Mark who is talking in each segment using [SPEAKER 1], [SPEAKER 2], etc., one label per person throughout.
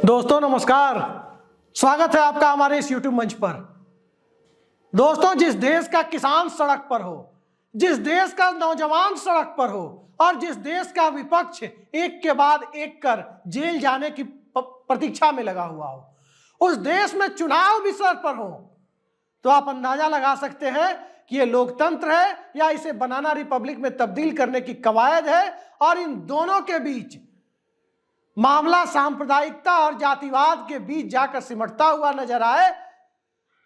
[SPEAKER 1] दोस्तों नमस्कार, स्वागत है आपका हमारे इस YouTube मंच पर। दोस्तों, जिस देश का किसान सड़क पर हो, जिस देश का नौजवान सड़क पर हो और जिस देश का विपक्ष एक के बाद एक कर जेल जाने की प्रतीक्षा में लगा हुआ हो, उस देश में चुनाव भी सर पर हो, तो आप अंदाजा लगा सकते हैं कि ये लोकतंत्र है या इसे बनाना रिपब्लिक में तब्दील करने की कवायद है। और इन दोनों के बीच मामला सांप्रदायिकता और जातिवाद के बीच जाकर सिमटता हुआ नजर आए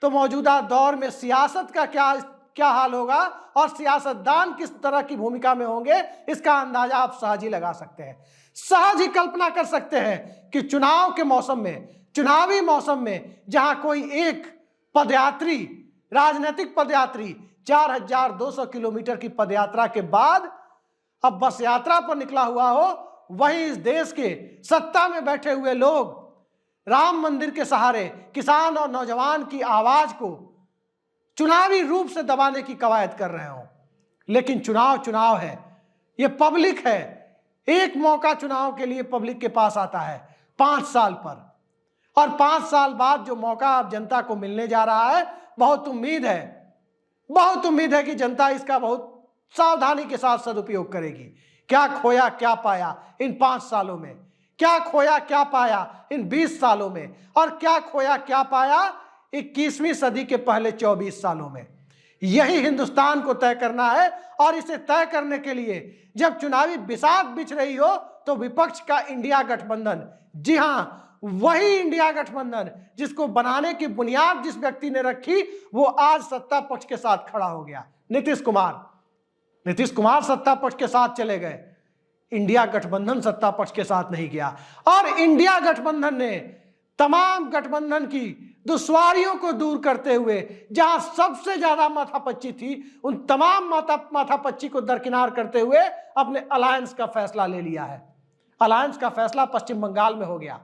[SPEAKER 1] तो मौजूदा दौर में सियासत का क्या हाल होगा और सियासतदान किस तरह की भूमिका में होंगे, इसका अंदाजा आप सहज ही लगा सकते हैं। सहज ही कल्पना कर सकते हैं कि चुनाव के मौसम में, चुनावी मौसम में, जहां कोई एक पदयात्री, राजनीतिक पदयात्री 4200 किलोमीटर की पदयात्रा के बाद अब बस यात्रा पर निकला हुआ हो, वहीं इस देश के सत्ता में बैठे हुए लोग राम मंदिर के सहारे किसान और नौजवान की आवाज को चुनावी रूप से दबाने की कवायद कर रहे हो। लेकिन चुनाव है, ये पब्लिक है। एक मौका चुनाव के लिए पब्लिक के पास आता है 5 साल पर, और 5 साल बाद जो मौका अब जनता को मिलने जा रहा है, बहुत उम्मीद है कि जनता इसका बहुत सावधानी के साथ सदुपयोग करेगी। क्या खोया क्या पाया इन 5 सालों में, क्या खोया क्या पाया इन 20 सालों में, और क्या खोया क्या पाया 21वीं सदी के पहले 24 सालों में, यही हिंदुस्तान को तय करना है। और इसे तय करने के लिए जब चुनावी बिसात बिछ रही हो तो विपक्ष का इंडिया गठबंधन, जी हां, वही इंडिया गठबंधन जिसको बनाने की बुनियाद जिस व्यक्ति ने रखी, वो आज सत्ता पक्ष के साथ खड़ा हो गया। नीतीश कुमार सत्ता पक्ष के साथ चले गए, इंडिया गठबंधन सत्ता पक्ष के साथ नहीं गया। और इंडिया गठबंधन ने तमाम गठबंधन की दुश्वारियों को दूर करते हुए जहां सबसे ज्यादा माथापच्ची थी, उन तमाम माथापच्ची को दरकिनार करते हुए अपने अलायंस का फैसला ले लिया है। अलायंस का फैसला पश्चिम बंगाल में हो गया।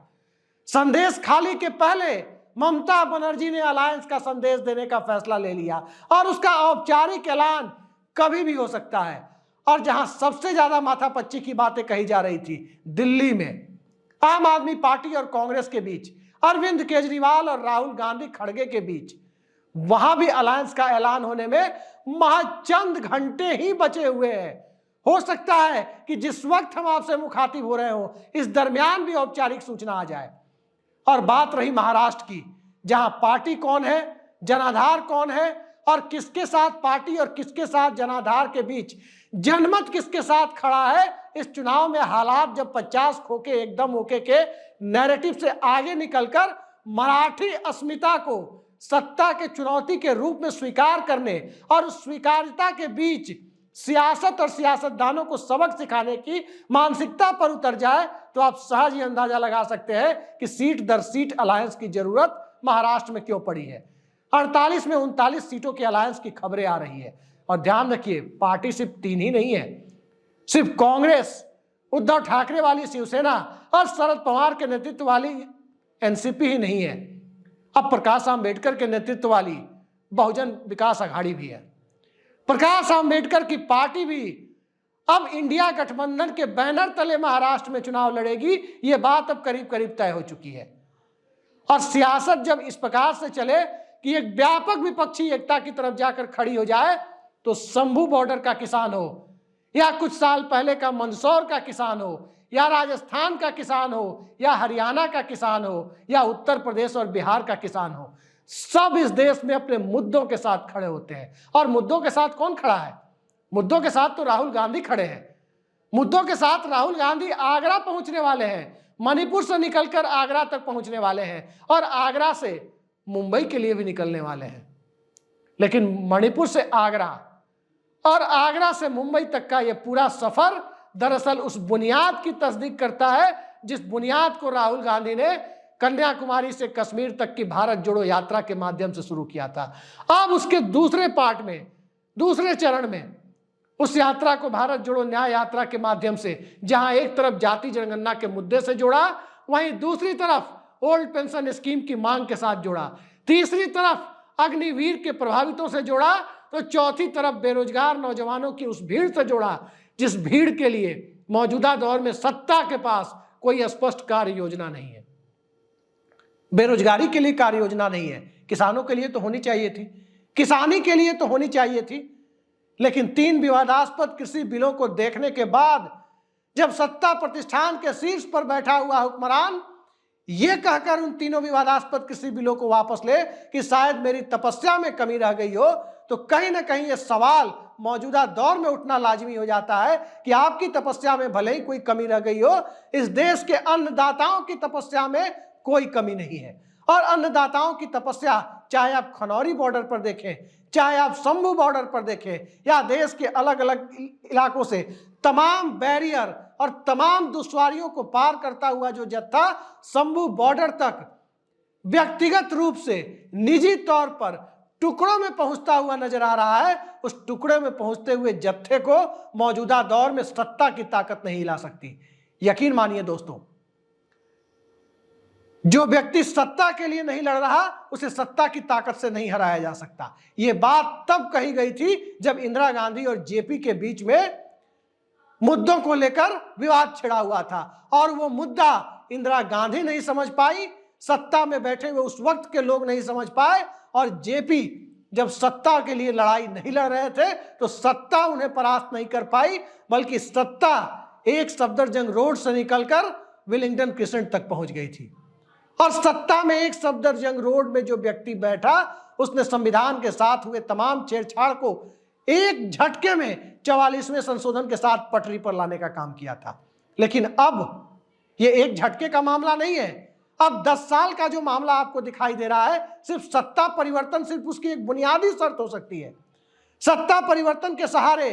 [SPEAKER 1] संदेश खाली के पहले ममता बनर्जी ने अलायंस का संदेश देने का फैसला ले लिया, और उसका औपचारिक ऐलान कभी भी हो सकता है। और जहां सबसे ज्यादा माथापच्ची की बातें कही जा रही थी, दिल्ली में आम आदमी पार्टी और कांग्रेस के बीच, अरविंद केजरीवाल और राहुल गांधी खड़गे के बीच, वहां भी अलायंस का ऐलान होने में महज चंद घंटे ही बचे हुए हैं। हो सकता है कि जिस वक्त हम आपसे मुखातिब हो रहे हो, इस दरमियान भी औपचारिक सूचना आ जाए। और बात रही महाराष्ट्र की, जहां पार्टी कौन है, जनाधार कौन है, और किसके साथ पार्टी और किसके साथ जनाधार के बीच जनमत किसके साथ खड़ा है, इस चुनाव में हालात जब 50 खोके एकदम होके के नैरेटिव से आगे निकलकर मराठी अस्मिता को सत्ता के चुनौती के रूप में स्वीकार करने और उस स्वीकार्यता के बीच सियासत और सियासतदानों को सबक सिखाने की मानसिकता पर उतर जाए, तो आप सहज ही अंदाजा लगा सकते हैं कि सीट दर सीट अलायंस की जरूरत महाराष्ट्र में क्यों पड़ी है। 48 में 39 सीटों के अलायंस की खबरें आ रही है। और ध्यान रखिए, पार्टी सिर्फ 3 ही नहीं है, सिर्फ कांग्रेस, उद्धव ठाकरे वाली शिवसेना और शरद पवार के नेतृत्व वाली एनसीपी ही नहीं है, अब प्रकाश आंबेडकर के नेतृत्व वाली बहुजन विकास अघाड़ी भी है। प्रकाश आंबेडकर की पार्टी भी अब इंडिया गठबंधन के बैनर तले महाराष्ट्र में चुनाव लड़ेगी। यह बात अब करीब करीब तय हो चुकी है। और सियासत जब इस प्रकार से चले कि एक व्यापक विपक्षी एकता की तरफ जाकर खड़ी हो जाए, तो शंभू बॉर्डर का किसान हो, या कुछ साल पहले का मंदसौर का किसान हो, या राजस्थान का किसान हो, या हरियाणा का किसान हो, या उत्तर प्रदेश और बिहार का किसान हो, सब इस देश में अपने मुद्दों के साथ खड़े होते हैं। और मुद्दों के साथ कौन खड़ा है? मुद्दों के साथ तो राहुल गांधी खड़े हैं। मुद्दों के साथ राहुल गांधी आगरा पहुंचने वाले हैं, मणिपुर से निकलकर आगरा तक पहुंचने वाले हैं, और आगरा से मुंबई के लिए भी निकलने वाले हैं। लेकिन मणिपुर से आगरा और आगरा से मुंबई तक का यह पूरा सफर दरअसल उस बुनियाद की तस्दीक करता है जिस बुनियाद को राहुल गांधी ने कन्याकुमारी से कश्मीर तक की भारत जोड़ो यात्रा के माध्यम से शुरू किया था। अब उसके दूसरे पार्ट में, दूसरे चरण में, उस यात्रा को भारत जोड़ो न्याय यात्रा के माध्यम से, जहां एक तरफ जाति जनगणना के मुद्दे से जोड़ा, वहीं दूसरी तरफ ओल्ड पेंशन स्कीम की मांग के साथ जोड़ा, तीसरी तरफ अग्निवीर के प्रभावितों से जोड़ा, तो चौथी तरफ बेरोजगार नौजवानों की उस भीड़ से जोड़ा जिस भीड़ के लिए मौजूदा दौर में सत्ता के पास कोई स्पष्ट कार्य योजना नहीं है। बेरोजगारी के लिए कार्य योजना नहीं है। किसानों के लिए तो होनी चाहिए थी, किसानी के लिए तो होनी चाहिए थी, लेकिन 3 विवादास्पद कृषि बिलों को देखने के बाद जब सत्ता प्रतिष्ठान के शीर्ष पर बैठा हुआ हुक्मरान ये कहकर उन तीनों विवादास्पद कृषि बिलों को वापस ले कि शायद मेरी तपस्या में कमी रह गई हो, तो कहीं ना कहीं ये सवाल मौजूदा दौर में उठना लाजमी हो जाता है कि आपकी तपस्या में भले ही कोई कमी रह गई हो, इस देश के अन्नदाताओं की तपस्या में कोई कमी नहीं है। और अन्नदाताओं की तपस्या चाहे आप खनौरी बॉर्डर पर देखें, चाहे आप शंभू बॉर्डर पर देखें, या देश के अलग अलग इलाकों से तमाम बैरियर और तमाम दुश्वारियों को पार करता हुआ जो जत्था शंभू बॉर्डर तक व्यक्तिगत रूप से निजी तौर पर टुकड़ों में पहुंचता हुआ नजर आ रहा है, उस टुकड़े में पहुंचते हुए जत्थे को मौजूदा दौर में सत्ता की ताकत नहीं हिला सकती। यकीन मानिए दोस्तों, जो व्यक्ति सत्ता के लिए नहीं लड़ रहा उसे सत्ता की ताकत से नहीं हराया जा सकता। यह बात तब कही गई थी जब इंदिरा गांधी और जेपी के बीच में मुद्दों को लेकर विवाद छिड़ा हुआ था, और वो मुद्दा इंदिरा गांधी नहीं समझ पाई, सत्ता में बैठे हुए उस वक्त के लोग नहीं समझ पाए, और जेपी जब सत्ता के लिए लड़ाई नहीं लड़ रहे थे तो सत्ता उन्हें परास्त नहीं कर पाई, बल्कि सत्ता एक सफदरजंग रोड से निकलकर विलिंगडन क्रिसेंट तक पहुंच गई थी। और सत्ता में एक सफदरजंग रोड में जो व्यक्ति बैठा उसने संविधान के साथ हुए तमाम छेड़छाड़ को एक झटके में 44वें संशोधन के साथ पटरी पर लाने का काम किया था। लेकिन अब ये एक झटके का मामला नहीं है, अब 10 साल का जो मामला आपको दिखाई दे रहा है, सिर्फ सत्ता परिवर्तन सिर्फ उसकी एक बुनियादी शर्त हो सकती है। सत्ता परिवर्तन के सहारे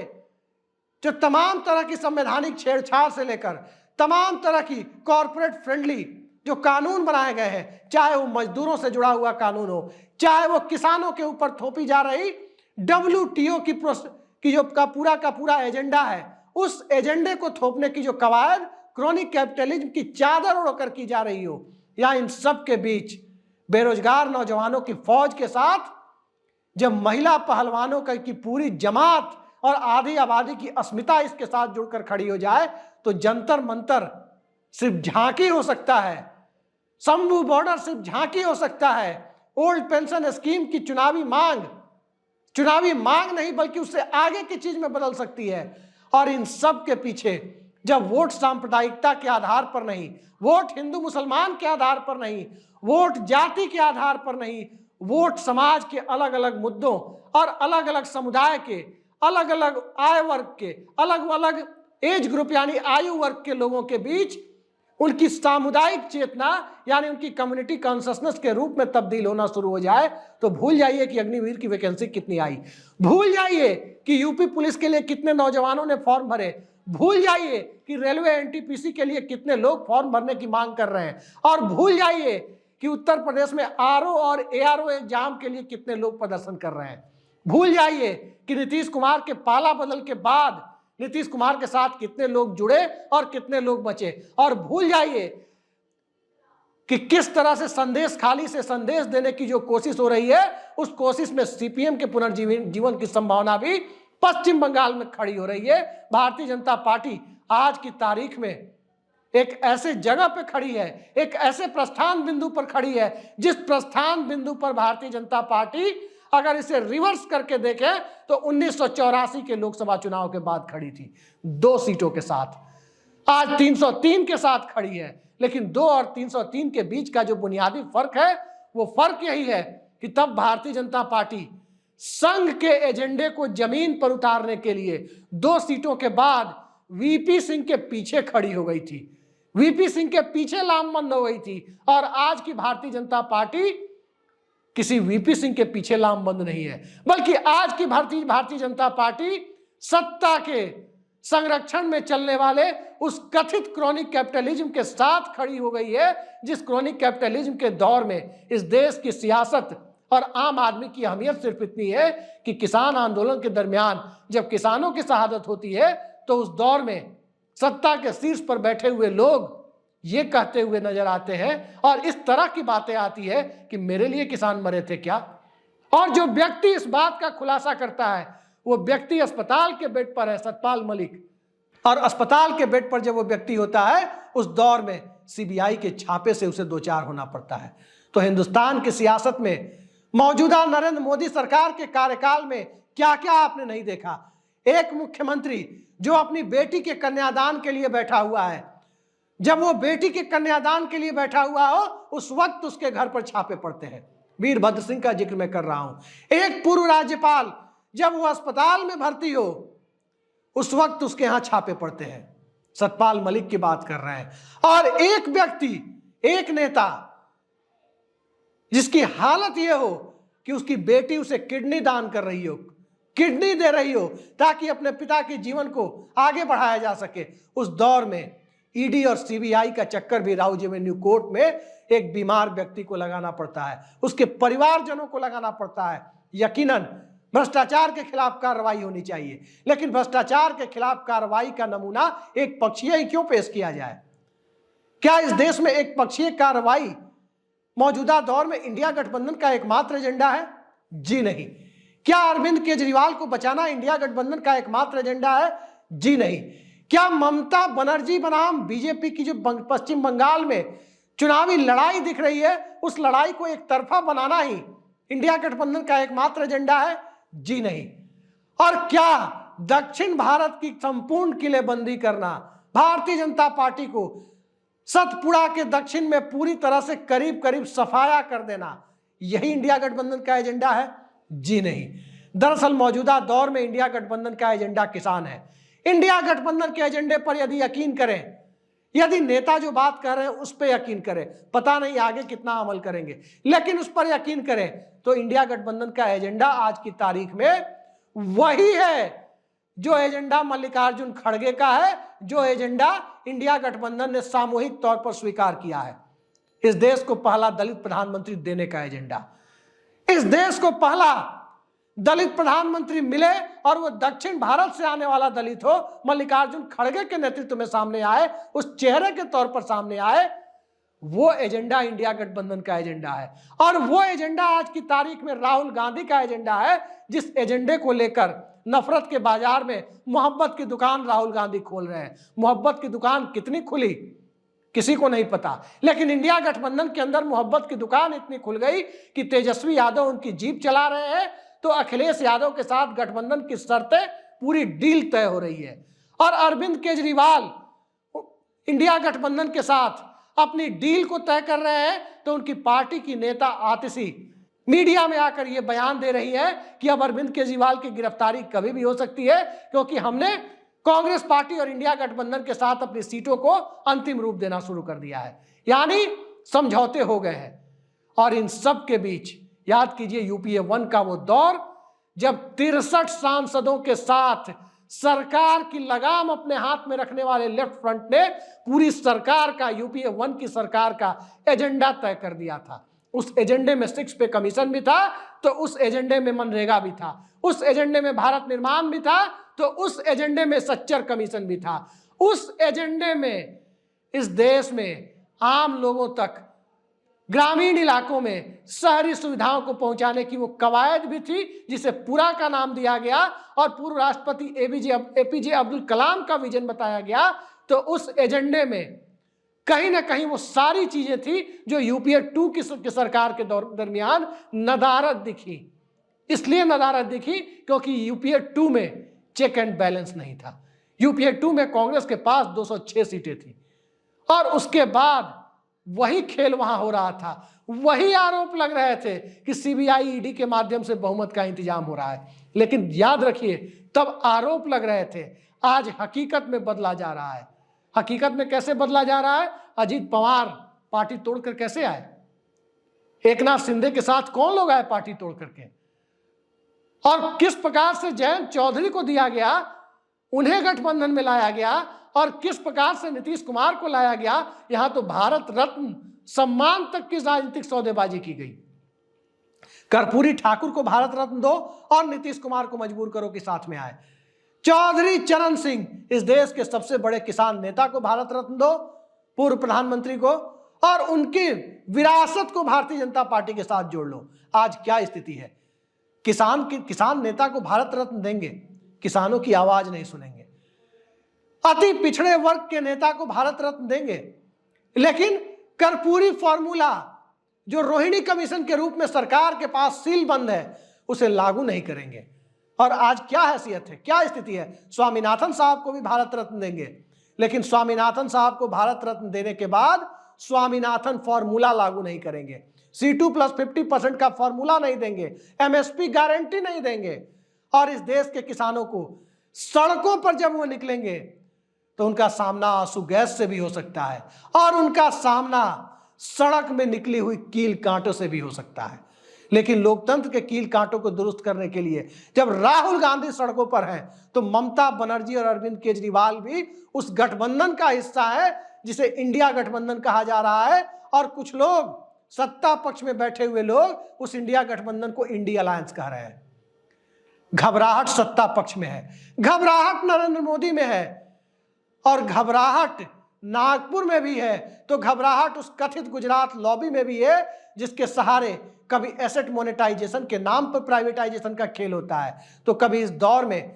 [SPEAKER 1] जो तमाम तरह की संवैधानिक छेड़छाड़ से लेकर तमाम तरह की कॉर्पोरेट फ्रेंडली जो कानून बनाए गए हैं, चाहे वो मजदूरों से जुड़ा हुआ कानून हो, चाहे वो किसानों के ऊपर थोपी जा रही WTO की जो का पूरा एजेंडा है, उस एजेंडे को थोपने की जो कवायद क्रॉनिक कैपिटलिज्म की चादर ओढ़कर की जा रही हो, या इन सब के बीच बेरोजगार नौजवानों की फौज के साथ जब महिला पहलवानों की पूरी जमात और आधी आबादी की अस्मिता इसके साथ जुड़कर खड़ी हो जाए तो जंतर मंतर सिर्फ झांकी हो सकता है, शंभू बॉर्डर सिर्फ झांकी हो सकता है। ओल्ड पेंशन स्कीम की चुनावी मांग नहीं बल्कि उससे आगे की चीज में बदल सकती है। और इन सब के पीछे जब वोट सांप्रदायिकता के आधार पर नहीं, वोट हिंदू मुसलमान के आधार पर नहीं, वोट जाति के आधार पर नहीं, वोट समाज के अलग अलग मुद्दों और अलग अलग समुदाय के अलग अलग आय वर्ग के अलग अलग एज ग्रुप यानी आयु वर्ग के लोगों के बीच उनकी सामुदायिक चेतना यानी उनकी कम्युनिटी कॉन्शसनेस के रूप में तब्दील होना शुरू हो जाए तो भूल जाइए कि अग्निवीर की वैकेंसी कितनी आई, भूल जाइए कि यूपी पुलिस के लिए कितने नौजवानों ने फॉर्म भरे, भूल जाइए कि रेलवे एनटीपीसी के लिए कितने लोग फॉर्म भरने की मांग कर रहे हैं, और भूल जाइए कि उत्तर प्रदेश में आरओ और एआरओ एग्जाम के लिए कितने लोग प्रदर्शन कर रहे हैं। भूल जाइए कि नीतीश कुमार के पाला बदल के बाद नीतीश कुमार के साथ कितने लोग जुड़े और कितने लोग बचे, और भूल जाइए कि किस तरह से संदेश खाली से संदेश देने की जो कोशिश हो रही है, उस कोशिश में सीपीएम के पुनर्जीवन की संभावना भी पश्चिम बंगाल में खड़ी हो रही है। भारतीय जनता पार्टी आज की तारीख में एक ऐसे जगह पे खड़ी है, एक ऐसे प्रस्थान बिंदु पर खड़ी है जिस प्रस्थान बिंदु पर भारतीय जनता पार्टी अगर इसे रिवर्स करके देखें तो 1984 के लोकसभा चुनाव के बाद खड़ी थी 2 सीटों के साथ, आज 303 के साथ खड़ी है। लेकिन 2 और 303 के बीच का जो बुनियादी फर्क है वो फर्क यही है कि तब भारतीय जनता पार्टी संघ के एजेंडे को जमीन पर उतारने के लिए 2 सीटों के बाद वीपी सिंह के पीछे खड़ी हो गई थी, वीपी सिंह के पीछे लामबंद हो गई थी। और आज की भारतीय जनता पार्टी किसी वीपी सिंह के पीछे लामबंद नहीं है, बल्कि आज की भारतीय जनता पार्टी सत्ता के संरक्षण में चलने वाले उस कथित क्रॉनिक कैपिटलिज्म के साथ खड़ी हो गई है, जिस क्रॉनिक कैपिटलिज्म के दौर में इस देश की सियासत और आम आदमी की अहमियत सिर्फ इतनी है कि किसान आंदोलन के दरमियान जब किसानों की शहादत होती है तो उस दौर में सत्ता के शीर्ष पर बैठे हुए लोग ये कहते हुए नजर आते हैं और इस तरह की बातें आती है कि मेरे लिए किसान मरे थे क्या। और जो व्यक्ति इस बात का खुलासा करता है वो व्यक्ति अस्पताल के बेड पर है, सतपाल मलिक, और अस्पताल के बेड पर जब वो व्यक्ति होता है उस दौर में सीबीआई के छापे से उसे दो चार होना पड़ता है। तो हिंदुस्तान की सियासत में मौजूदा नरेंद्र मोदी सरकार के कार्यकाल में क्या क्या आपने नहीं देखा। एक मुख्यमंत्री जो अपनी बेटी के कन्यादान के लिए बैठा हुआ है, जब वो बेटी के कन्यादान के लिए बैठा हुआ हो उस वक्त उसके घर पर छापे पड़ते हैं। वीरभद्र सिंह का जिक्र मैं कर रहा हूं। एक पूर्व राज्यपाल जब वो अस्पताल में भर्ती हो उस वक्त उसके यहां छापे पड़ते हैं। सतपाल मलिक की बात कर रहे हैं। और एक व्यक्ति, एक नेता जिसकी हालत यह हो कि उसकी बेटी उसे किडनी दान कर रही हो, किडनी दे रही हो ताकि अपने पिता के जीवन को आगे बढ़ाया जा सके, उस दौर में ईडी और सीबीआई का चक्कर भी राउज एवेन्यू कोर्ट में एक बीमार व्यक्ति को लगाना पड़ता है, उसके परिवारजनों को लगाना पड़ता है। यकीनन भ्रष्टाचार के खिलाफ कार्रवाई होनी चाहिए, लेकिन भ्रष्टाचार के खिलाफ कार्रवाई का नमूना एक पक्षीय ही क्यों पेश किया जाए? क्या इस देश में एक पक्षीय कार्रवाई मौजूदा दौर में इंडिया गठबंधन का एकमात्र एजेंडा है? जी नहीं। क्या अरविंद केजरीवाल को बचाना इंडिया गठबंधन का एकमात्र एजेंडा है? जी नहीं। क्या ममता बनर्जी बनाम बीजेपी की जो पश्चिम बंगाल में चुनावी लड़ाई दिख रही है उस लड़ाई को एक तरफा बनाना ही इंडिया गठबंधन का एकमात्र एजेंडा है? जी नहीं। और क्या दक्षिण भारत की संपूर्ण किलेबंदी करना, भारतीय जनता पार्टी को सतपुड़ा के दक्षिण में पूरी तरह से करीब करीब सफाया कर देना, यही इंडिया गठबंधन का एजेंडा है? जी नहीं। दरअसल मौजूदा दौर में इंडिया गठबंधन का एजेंडा किसान है। इंडिया गठबंधन के एजेंडे पर यदि यकीन करें, यदि नेता जो बात कर रहे हैं उस पर यकीन करें, पता नहीं आगे कितना अमल करेंगे, लेकिन उस पर यकीन करें तो इंडिया गठबंधन का एजेंडा आज की तारीख में वही है जो एजेंडा मल्लिकार्जुन खड़गे का है, जो एजेंडा इंडिया गठबंधन ने सामूहिक तौर पर स्वीकार किया है। इस देश को पहला दलित प्रधानमंत्री देने का एजेंडा, इस देश को पहला दलित प्रधानमंत्री मिले और वो दक्षिण भारत से आने वाला दलित हो, मल्लिकार्जुन खड़गे के नेतृत्व में सामने आए, उस चेहरे के तौर पर सामने आए, वो एजेंडा इंडिया गठबंधन का एजेंडा है। और वो एजेंडा आज की तारीख में राहुल गांधी का एजेंडा है, जिस एजेंडे को लेकर नफरत के बाजार में मोहब्बत की दुकान राहुल गांधी खोल रहे हैं। मोहब्बत की दुकान कितनी खुली किसी को नहीं पता, लेकिन इंडिया गठबंधन के अंदर मोहब्बत की दुकान इतनी खुल गई कि तेजस्वी यादव उनकी जीप चला रहे हैं तो अखिलेश यादव के साथ गठबंधन की शर्तें पूरी डील तय हो रही है। और अरविंद केजरीवाल इंडिया गठबंधन के साथ अपनी डील को तय कर रहे हैं तो उनकी पार्टी की नेता आतिशी मीडिया में आकर यह बयान दे रही है कि अब अरविंद केजरीवाल की गिरफ्तारी कभी भी हो सकती है, क्योंकि हमने कांग्रेस पार्टी और इंडिया गठबंधन के साथ अपनी सीटों को अंतिम रूप देना शुरू कर दिया है, यानी समझौते हो गए हैं। और इन सब के बीच याद कीजिए यूपीए 1 का वो दौर जब 63 सांसदों के साथ सरकार की लगाम अपने हाथ में रखने वाले लेफ्ट फ्रंट ने पूरी सरकार का, यूपीए 1 की सरकार का एजेंडा तय कर दिया था। उस एजेंडे में 6 पे कमीशन भी था, तो उस एजेंडे में मनरेगा भी था, उस एजेंडे में भारत निर्माण भी था, तो उस एजेंडे में सच्चर कमीशन भी था, उस एजेंडे में इस देश में आम लोगों तक, ग्रामीण इलाकों में शहरी सुविधाओं को पहुंचाने की वो कवायद भी थी, जिसे पूरा का नाम दिया गया और पूर्व राष्ट्रपति एपीजे अब्दुल कलाम का विजन बताया गया। तो उस एजेंडे में कहीं ना कहीं वो सारी चीजें थी जो यूपीए 2 की सरकार के दरमियान नदारद दिखी। इसलिए नदारद दिखी क्योंकि यूपीए 2 में चेक एंड बैलेंस नहीं था। यूपीए 2 में कांग्रेस के पास 206 सीटें थी और उसके बाद वही खेल वहां हो रहा था, वही आरोप लग रहे थे कि सीबीआई ईडी के माध्यम से बहुमत का इंतजाम हो रहा है। लेकिन याद रखिए तब आरोप लग रहे थे, आज हकीकत में बदला जा रहा है। हकीकत में कैसे बदला जा रहा है? अजीत पवार पार्टी तोड़कर कैसे आए? एकनाथ शिंदे के साथ कौन लोग आए पार्टी तोड़ करके? और किस प्रकार से जयंत चौधरी को दिया गया, उन्हें गठबंधन में लाया गया, और किस प्रकार से नीतीश कुमार को लाया गया। यहां तो भारत रत्न सम्मान तक की राजनीतिक सौदेबाजी की गई। कर्पूरी ठाकुर को भारत रत्न दो और नीतीश कुमार को मजबूर करो कि साथ में आए। चौधरी चरण सिंह, इस देश के सबसे बड़े किसान नेता को भारत रत्न दो, पूर्व प्रधानमंत्री को, और उनकी विरासत को भारतीय जनता पार्टी के साथ जोड़ लो। आज क्या स्थिति है? किसान नेता को भारत रत्न देंगे, किसानों की आवाज नहीं सुनेंगे। अति पिछड़े वर्ग के नेता को भारत रत्न देंगे, लेकिन कर्पूरी फॉर्मूला जो रोहिणी कमीशन के रूप में सरकार के पास सील बंद है उसे लागू नहीं करेंगे। और आज क्या हैसियत है, क्या स्थिति है, स्वामीनाथन साहब को भी भारत रत्न देंगे, लेकिन स्वामीनाथन साहब को भारत रत्न देने के बाद स्वामीनाथन फॉर्मूला लागू नहीं करेंगे, C2+50% का फॉर्मूला नहीं देंगे, MSP गारंटी नहीं देंगे। और इस देश के किसानों को सड़कों पर जब वो निकलेंगे तो उनका सामना आंसू गैस से भी हो सकता है और उनका सामना सड़क में निकली हुई कील कांटों से भी हो सकता है। लेकिन लोकतंत्र के कील कांटों को दुरुस्त करने के लिए जब राहुल गांधी सड़कों पर हैं तो ममता बनर्जी और अरविंद केजरीवाल भी उस गठबंधन का हिस्सा है जिसे इंडिया गठबंधन कहा जा रहा है। और कुछ लोग सत्ता पक्ष में बैठे हुए लोग उस इंडिया गठबंधन को इंडिया अलायंस कह रहे हैं। घबराहट सत्ता पक्ष में है, घबराहट नरेंद्र मोदी में है और घबराहट नागपुर में भी है, तो घबराहट उस कथित गुजरात लॉबी में भी है जिसके सहारे कभी एसेट मोनेटाइजेशन के नाम पर प्राइवेटाइजेशन का खेल होता है, तो कभी इस दौर में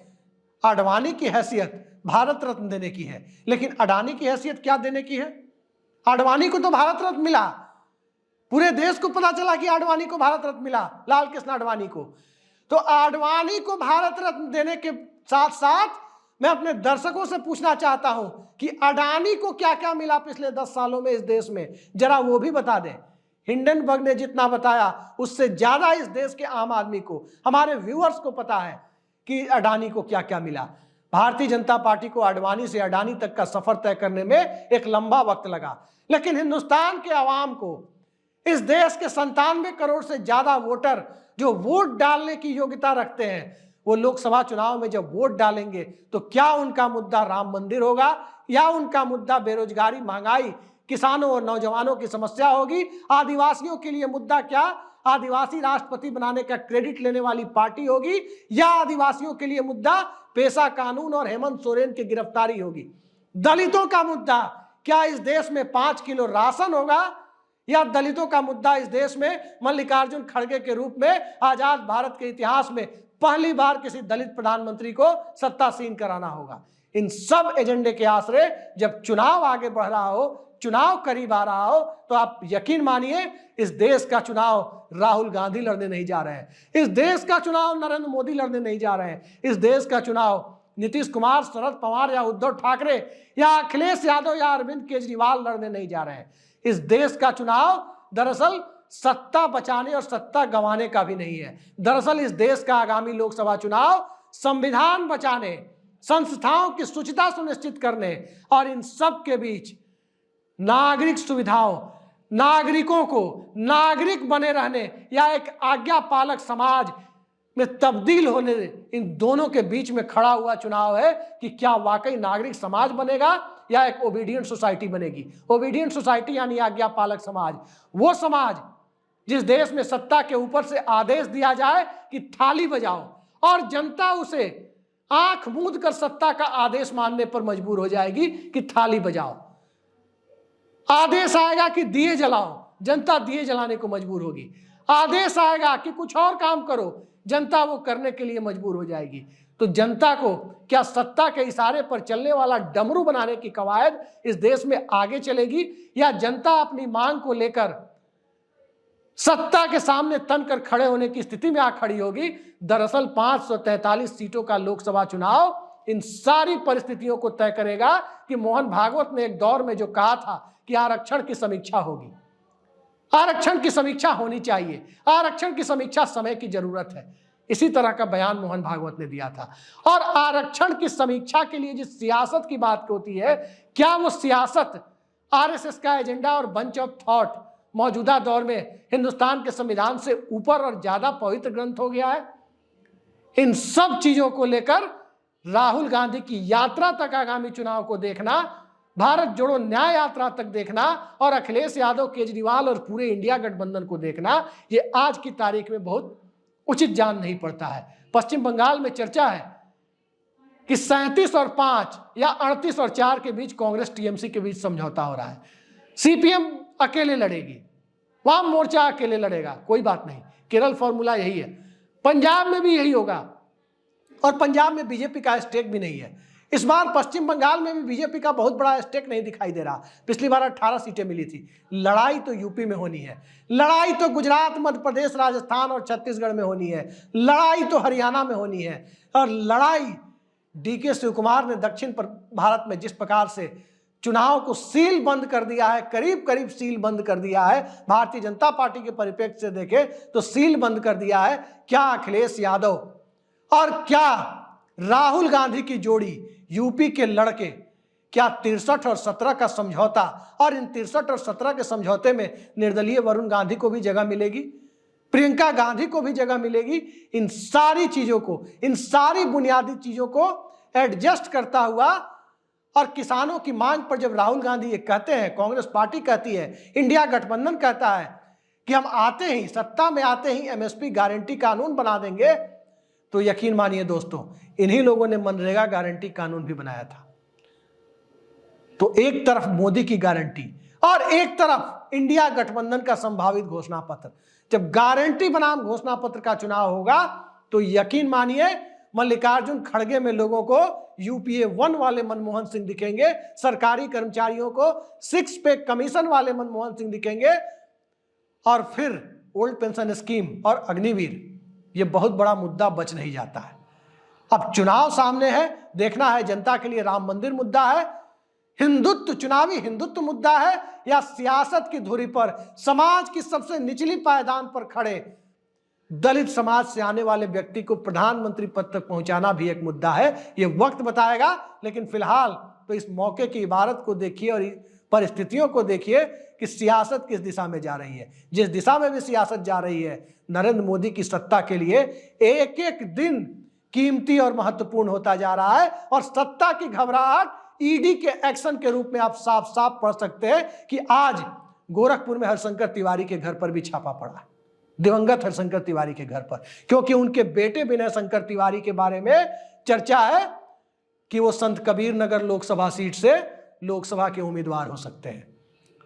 [SPEAKER 1] आडवाणी की हैसियत भारत रत्न देने की है। लेकिन अडानी की हैसियत क्या देने की है? आडवाणी को तो भारत रत्न मिला, पूरे देश को पता चला कि आडवाणी को भारत रत्न मिला, लाल कृष्ण आडवाणी को। तो आडवाणी को भारत रत्न देने के साथ साथ मैं अपने दर्शकों से पूछना चाहता हूं कि अडानी को क्या क्या मिला पिछले 10 सालों में इस देश में, जरा वो भी बता दें। हिंडनबर्ग ने जितना बताया उससे ज्यादा इस देश के आम आदमी को, हमारे व्यूअर्स को पता है कि अडानी को क्या क्या मिला। भारतीय जनता पार्टी को आडवाणी से अडानी तक का सफर तय करने में एक लंबा वक्त लगा, लेकिन हिंदुस्तान के आवाम को, इस देश के 97 करोड़ से ज्यादा वोटर जो वोट डालने की योग्यता रखते हैं, वो लोकसभा चुनाव में जब वोट डालेंगे तो क्या उनका मुद्दा राम मंदिर होगा या उनका मुद्दा बेरोजगारी, महंगाई, किसानों और नौजवानों की समस्या होगी? आदिवासियों के लिए मुद्दा क्या आदिवासी राष्ट्रपति बनाने का क्रेडिट लेने वाली पार्टी होगी या आदिवासियों के लिए मुद्दा पेशा कानून और हेमंत सोरेन की गिरफ्तारी होगी? दलितों का मुद्दा क्या इस देश में 5 किलो राशन होगा या दलितों का मुद्दा इस देश में मल्लिकार्जुन खड़गे के रूप में आजाद भारत के इतिहास में पहली बार किसी दलित प्रधानमंत्री को सत्तासीन कराना होगा? इन सब एजेंडे के आसरे जब चुनाव आगे बढ़ रहा हो, चुनाव करीब आ रहा हो, तो आप यकीन मानिए इस देश का चुनाव राहुल गांधी लड़ने नहीं जा रहे हैं, इस देश का चुनाव नरेंद्र मोदी लड़ने नहीं जा रहे हैं, इस देश का चुनाव नीतीश कुमार, शरद पवार या उद्धव ठाकरे या अखिलेश यादव या अरविंद केजरीवाल लड़ने नहीं जा रहे हैं। इस देश का चुनाव दरअसल सत्ता बचाने और सत्ता गंवाने का भी नहीं है। दरअसल इस देश का आगामी लोकसभा चुनाव संविधान बचाने, संस्थाओं की शुचिता सुनिश्चित करने और इन सब के बीच नागरिक सुविधाओं, नागरिकों को नागरिक बने रहने या एक आज्ञा पालक समाज में तब्दील होने, इन दोनों के बीच में खड़ा हुआ चुनाव है कि क्या वाकई नागरिक समाज बनेगा या एक ओबीडियंट सोसाइटी बनेगी। ओबीडियंट सोसाइटी यानी आज्ञा पालक समाज, वो समाज जिस देश में सत्ता के ऊपर से आदेश दिया जाए कि थाली बजाओ और जनता उसे आंख मूंद कर सत्ता का आदेश मानने पर मजबूर हो जाएगी कि थाली बजाओ। आदेश आएगा कि दिए जलाओ, जनता दिए जलाने को मजबूर होगी। आदेश आएगा कि कुछ और काम करो, जनता वो करने के लिए मजबूर हो जाएगी। तो जनता को क्या सत्ता के इशारे पर चलने वाला डमरू बनाने की कवायद इस देश में आगे चलेगी या जनता अपनी मांग को लेकर सत्ता के सामने तन कर खड़े होने की स्थिति में आ खड़ी होगी? दरअसल 543 सीटों का लोकसभा चुनाव इन सारी परिस्थितियों को तय करेगा कि मोहन भागवत ने एक दौर में जो कहा था कि आरक्षण की समीक्षा होगी, आरक्षण की समीक्षा होनी चाहिए, आरक्षण की समीक्षा समय की जरूरत है, इसी तरह का बयान मोहन भागवत ने दिया था। और आरक्षण की समीक्षा के लिए जिस सियासत की बात होती है, क्या वो सियासत आरएसएस का एजेंडा और बंच ऑफ थॉट मौजूदा दौर में हिंदुस्तान के संविधान से ऊपर और ज्यादा पवित्र ग्रंथ हो गया है? इन सब चीजों को लेकर राहुल गांधी की यात्रा तक आगामी चुनाव को देखना, भारत जोड़ो न्याय यात्रा तक देखना और अखिलेश यादव, केजरीवाल और पूरे इंडिया गठबंधन को देखना, ये आज की तारीख में बहुत उचित जान नहीं पड़ता है। पश्चिम बंगाल में चर्चा है कि 37 और 5 या 38 और 4 के बीच कांग्रेस टीएमसी के बीच समझौता हो रहा है। सीपीएम अकेले लड़ेगी, वाम मोर्चा अकेले लड़ेगा, कोई बात नहीं, केरल फॉर्मूला यही है। पंजाब में भी यही होगा और पंजाब में बीजेपी का स्टेक भी नहीं है। इस बार पश्चिम बंगाल में भी बीजेपी का बहुत बड़ा स्टेक नहीं दिखाई दे रहा। पिछली बार 18 सीटें मिली थी। लड़ाई तो यूपी में होनी है, लड़ाई तो गुजरात, मध्य प्रदेश, राजस्थान और छत्तीसगढ़ में होनी है, लड़ाई तो हरियाणा में होनी है। और लड़ाई डीके शिव कुमार ने दक्षिण भारत में जिस प्रकार से चुनाव को सील बंद कर दिया है, करीब करीब सील बंद कर दिया है, भारतीय जनता पार्टी के परिप्रेक्ष्य से देखें तो सील बंद कर दिया है। क्या अखिलेश यादव और क्या राहुल गांधी की जोड़ी, यूपी के लड़के, क्या 63 और 17 का समझौता, और इन 63 और 17 के समझौते में निर्दलीय वरुण गांधी को भी जगह मिलेगी, प्रियंका गांधी को भी जगह मिलेगी। इन सारी चीजों को, इन सारी बुनियादी चीजों को एडजस्ट करता हुआ और किसानों की मांग पर जब राहुल गांधी ये कहते हैं, कांग्रेस पार्टी कहती है, इंडिया गठबंधन कहता है कि हम आते ही, सत्ता में आते ही एमएसपी गारंटी कानून बना देंगे, तो यकीन मानिए दोस्तों, इन्हीं लोगों ने मनरेगा गारंटी कानून भी बनाया था। तो एक तरफ मोदी की गारंटी और एक तरफ इंडिया गठबंधन का संभावित घोषणा पत्र। जब गारंटी बनाम घोषणा पत्र का चुनाव होगा तो यकीन मानिए मल्लिकार्जुन खड़गे में लोगों को यूपीए 1 वाले मनमोहन सिंह दिखेंगे, सरकारी कर्मचारियों को 6 पे कमीशन वाले मनमोहन सिंह दिखेंगे, और फिर ओल्ड पेंशन स्कीम और अग्निवीर, ये बहुत बड़ा मुद्दा बच नहीं जाता है। अब चुनाव सामने है, देखना है जनता के लिए राम मंदिर मुद्दा है, हिंदुत्व, चुनावी हिंदुत्व मुद्दा है, या सियासत की धुरी पर समाज की सबसे निचली पायदान पर खड़े दलित समाज से आने वाले व्यक्ति को प्रधानमंत्री पद तक पहुंचाना भी एक मुद्दा है। ये वक्त बताएगा, लेकिन फिलहाल तो इस मौके की इबारत को देखिए और परिस्थितियों को देखिए कि सियासत किस दिशा में जा रही है। जिस दिशा में भी सियासत जा रही है, नरेंद्र मोदी की सत्ता के लिए एक एक दिन कीमती और महत्वपूर्ण होता जा रहा है, और सत्ता की घबराहट ईडी के एक्शन के रूप में आप साफ साफ पढ़ सकते हैं कि आज गोरखपुर में हरशंकर तिवारी के घर पर भी छापा पड़ा, दिवंगत हरशंकर तिवारी के घर पर, क्योंकि उनके बेटे विनय शंकर तिवारी के बारे में चर्चा है कि वो संत कबीर नगर लोकसभा सीट से लोकसभा के उम्मीदवार हो सकते हैं।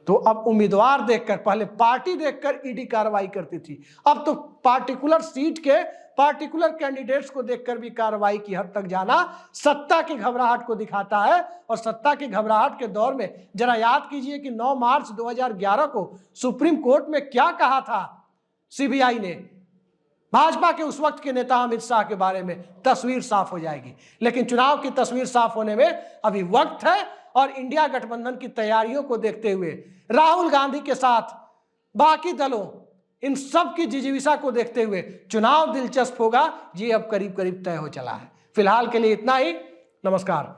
[SPEAKER 1] तो अब उम्मीदवार देखकर, पहले पार्टी देखकर ईडी कार्रवाई करती थी, अब तो पार्टिकुलर सीट के पार्टिकुलर कैंडिडेट्स को देखकर भी कार्रवाई की हद तक जाना सत्ता की घबराहट को दिखाता है। और सत्ता की घबराहट के दौर में जरा याद कीजिए कि 9 मार्च 2011 को सुप्रीम कोर्ट में क्या कहा था सीबीआई ने भाजपा के उस वक्त के नेता अमित शाह के बारे में, तस्वीर साफ हो जाएगी। लेकिन चुनाव की तस्वीर साफ होने में अभी वक्त है, और इंडिया गठबंधन की तैयारियों को देखते हुए, राहुल गांधी के साथ बाकी दलों, इन सब की जिजीविषा को देखते हुए चुनाव दिलचस्प होगा, ये अब करीब करीब तय हो चला है। फिलहाल के लिए इतना ही, नमस्कार।